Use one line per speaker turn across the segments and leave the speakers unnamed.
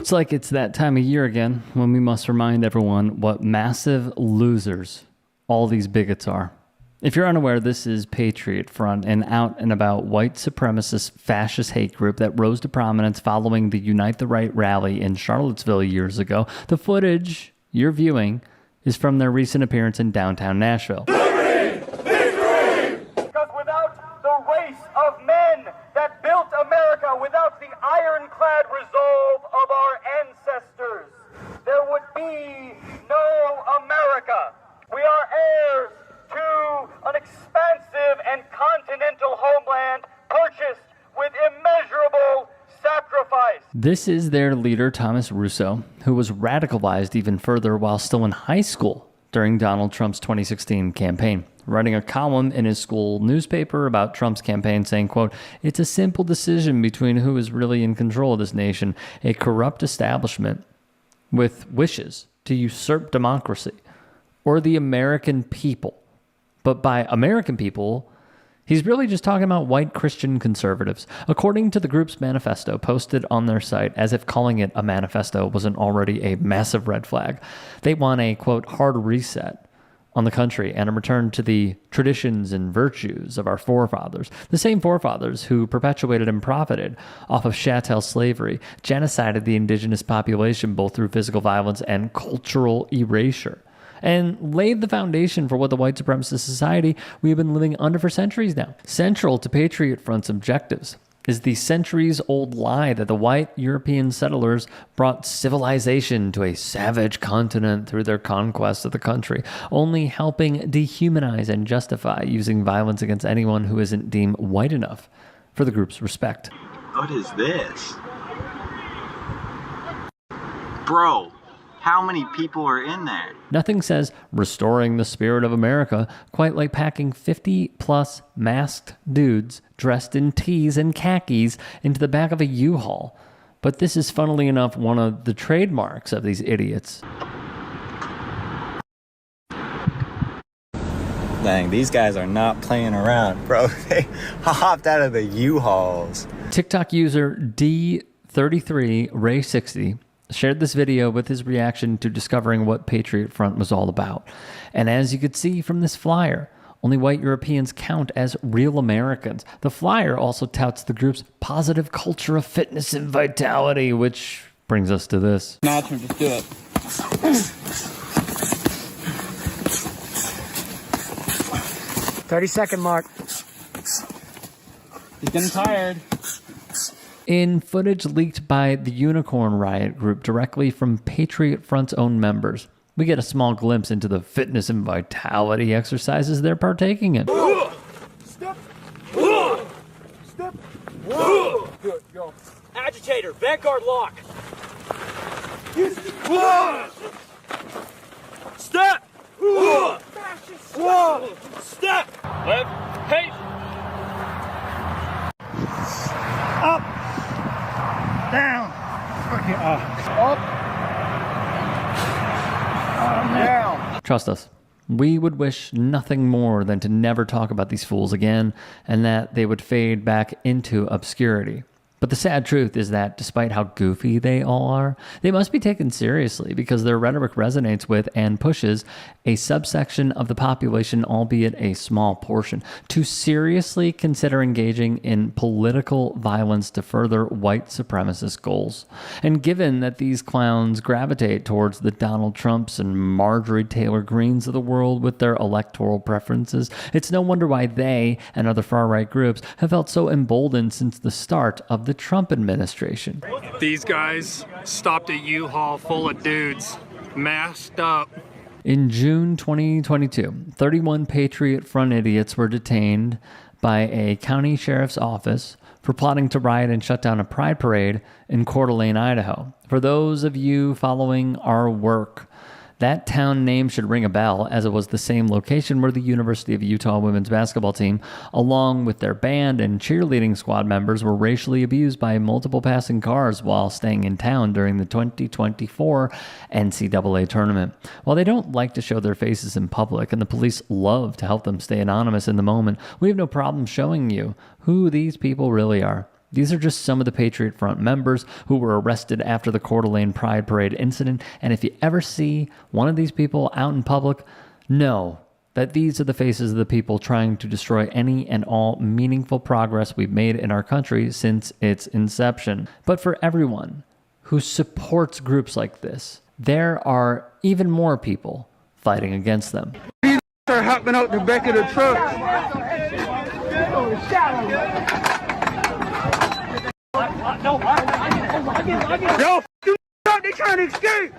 Looks like it's that time of year again when we must remind everyone what massive losers all these bigots are. If you're unaware, this is Patriot Front, an out and about white supremacist fascist hate group that rose to prominence following the Unite the Right rally in Charlottesville years ago. The footage you're viewing is from their recent appearance in downtown Nashville.
Liberty! Victory! Because without the race of men that built America, without the ironclad resolve of our ancestors, there would be no America. We are heirs to an expansive and continental homeland purchased with immeasurable sacrifice.
This is their leader, Thomas Russo, who was radicalized even further while still in high school during Donald Trump's 2016 campaign, writing a column in his school newspaper about Trump's campaign saying, quote, "It's a simple decision between who is really in control of this nation, a corrupt establishment with wishes to usurp democracy, or the American people." But by American people, he's really just talking about white Christian conservatives. According to the group's manifesto posted on their site, as if calling it a manifesto wasn't already a massive red flag, they want a, quote, hard reset on the country and a return to the traditions and virtues of our forefathers. The same forefathers who perpetuated and profited off of chattel slavery, genocided the indigenous population both through physical violence and cultural erasure, and laid the foundation for what the white supremacist society we have been living under for centuries now. Central to Patriot Front's objectives is the centuries-old lie that the white European settlers brought civilization to a savage continent through their conquest of the country, only helping dehumanize and justify using violence against anyone who isn't deemed white enough for the group's respect.
What is this? Bro, how many people are in there?
Nothing says restoring the spirit of America quite like packing 50-plus masked dudes dressed in tees and khakis into the back of a U-Haul. But this is, funnily enough, one of the trademarks of these idiots.
Dang, these guys are not playing around, bro. They hopped out of the U-Hauls.
TikTok user D33Ray60 shared this video with his reaction to discovering what Patriot Front was all about. And as you could see from this flyer, only white Europeans count as real Americans. The flyer also touts the group's positive culture of fitness and vitality, which brings us to this.
Match him, just do it.
30-second mark.
He's getting tired.
In footage leaked by the Unicorn Riot group directly from Patriot Front's own members, we get a small glimpse into the fitness and vitality exercises they're partaking in.
Step. Step. Good, go.
Agitator, Vanguard lock. Step. Step. Left. Hey.
Up. Down. Up. Down.
Trust us, we would wish nothing more than to never talk about these fools again and that they would fade back into obscurity. But the sad truth is that despite how goofy they all are, they must be taken seriously because their rhetoric resonates with and pushes a subsection of the population, albeit a small portion, to seriously consider engaging in political violence to further white supremacist goals. And given that these clowns gravitate towards the Donald Trumps and Marjorie Taylor Greens of the world with their electoral preferences, it's no wonder why they and other far-right groups have felt so emboldened since the start of the Trump administration.
These guys stopped a U-Haul full of dudes, masked up.
In June 2022, 31 Patriot Front idiots were detained by a county sheriff's office for plotting to riot and shut down a pride parade in Coeur d'Alene, Idaho. For those of you following our work, that town name should ring a bell, as it was the same location where the University of Utah women's basketball team, along with their band and cheerleading squad members, were racially abused by multiple passing cars while staying in town during the 2024 NCAA tournament. While they don't like to show their faces in public, and the police love to help them stay anonymous in the moment, we have no problem showing you who these people really are. These are just some of the Patriot Front members who were arrested after the Coeur d'Alene Pride Parade incident. And if you ever see one of these people out in public, know that these are the faces of the people trying to destroy any and all meaningful progress we've made in our country since its inception. But for everyone who supports groups like this, there are even more people fighting against them.
They're hopping out the back of the truck. Yo, they trying to escape.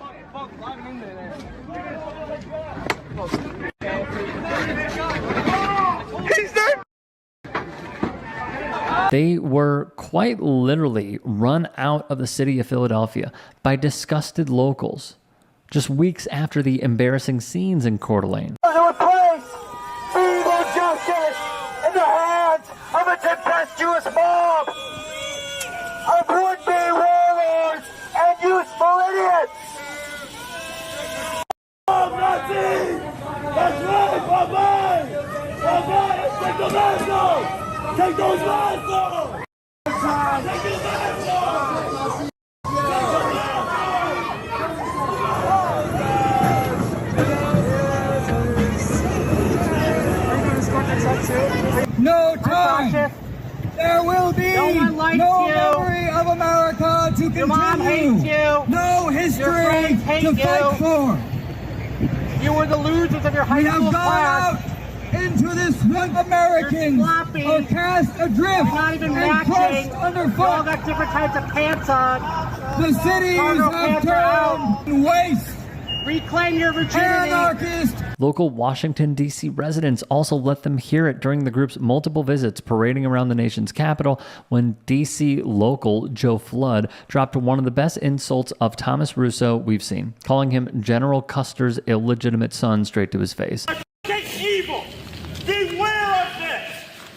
He's there.
They were quite literally run out of the city of Philadelphia by disgusted locals just weeks after the embarrassing scenes in Coeur d'Alene.
To replace evil justice in the hands of a tempestuous mob of would-be warlords and useful idiots. Nazis! That's right, bye-bye! Bye-bye! Take the mantle! Take those mantles! Take the mantle!
No time. There will be no memory of America to continue.
Your mom hates you.
No history
Your friends hate
to
you.
fight for.
You were the losers of your high
We have
school
gone
class.
out into this one. Americans
sloppy.
are cast adrift
You're not even
and
matching.
crushed
You all
underfoot.
got different types of pants on.
The cities
Cargo
have
pants are out.
turned waste.
Reclaim your virginity.
Anarchist.
Local Washington, D.C. residents also let them hear it during the group's multiple visits parading around the nation's capital when D.C. local Joe Flood dropped one of the best insults of Thomas Russo we've seen, calling him General Custer's illegitimate son straight to his face.
Take evil. Beware of this.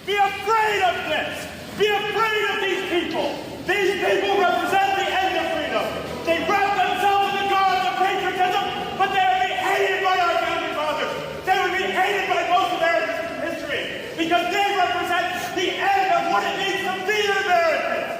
Be afraid of this. Be afraid of these people. These people represent the end of freedom. They wrap themselves in the garb of patriotism, but they would be hated by our founding fathers. They would be hated by most American history because they represent the end of what it means to be an American.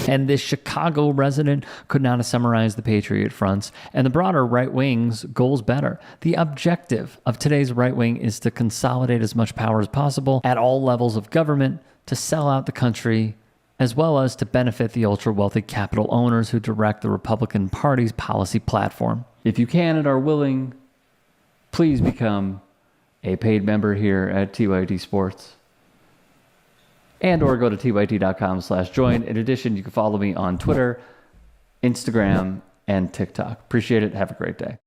And this Chicago resident could not have summarized the Patriot Front's and the broader right wing's goals better. The objective of today's right wing is to consolidate as much power as possible at all levels of government, to sell out the country, as well as to benefit the ultra-wealthy capital owners who direct the Republican Party's policy platform. If you can and are willing, please become a paid member here at TYT Sports. And or go to tyt.com/join. In addition, you can follow me on Twitter, Instagram, and TikTok. Appreciate it. Have a great day.